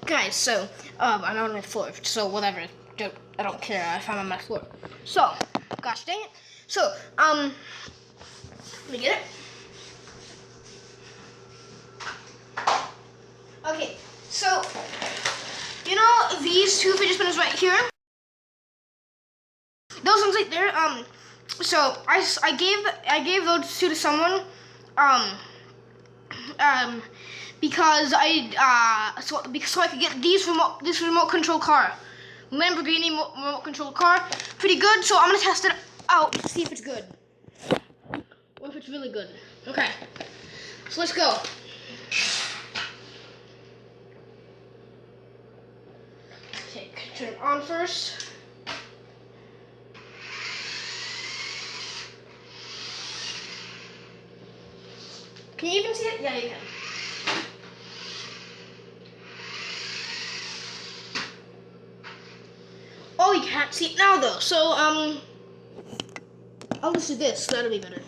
Guys, so I'm on my floor, so whatever. I don't care if I'm on my floor. So, gosh dang it. So, let me get it. Okay, so you know these two fidget spinners right here? Those ones right there. So I gave those two to someone. Because so I could get this remote control car, Lamborghini remote control car, pretty good. So I'm gonna test it out to see if it's good, or if it's really good. Okay, so let's go. Okay, turn it on first. Can you even see it? Yeah, you can. Oh, you can't see it now though. So I'll just do this. That'll be better.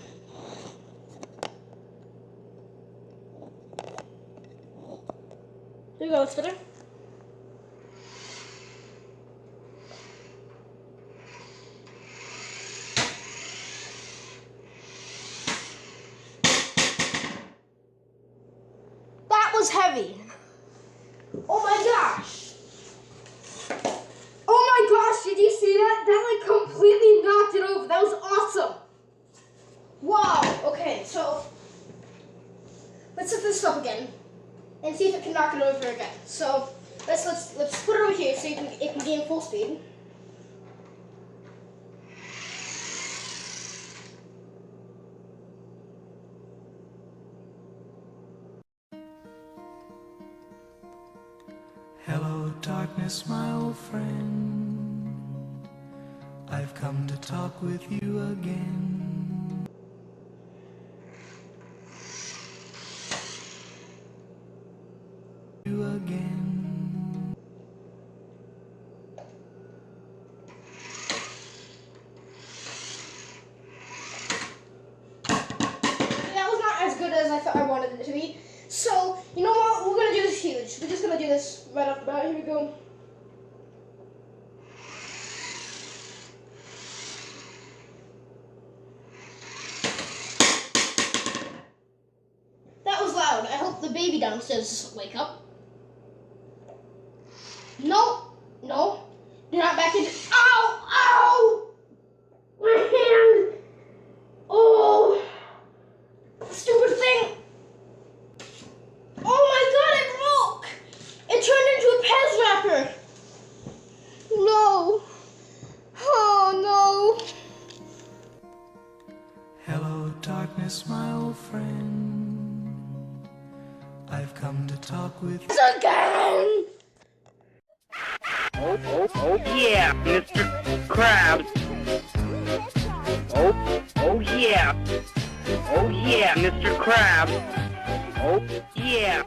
There you go. It's better. That was heavy. Oh my gosh. Oh my gosh, did you see that? That like completely knocked it over. That was awesome. Wow. Okay, so let's set this up again and see if it can knock it over again. So let's put it over here so it can gain full speed. Hello, darkness, my old friend. I've come to talk with you again. You again. That was not as good as I thought I wanted it to be. So, you know what? We're gonna do this huge. We're just gonna do this right off the bat. Here we go. That was loud. I hope the baby downstairs wake up. No, no. You're not back in. Ow! Ow! My hand! Oh! Stupid thing! Oh my god, it broke! It turned into a Pez wrapper! No! Oh no! Hello, darkness, my old friend. I've come to talk with you Again! Oh yeah, Mr. Krabs. Oh yeah. Oh yeah, Mr. Krabs. Oh yeah.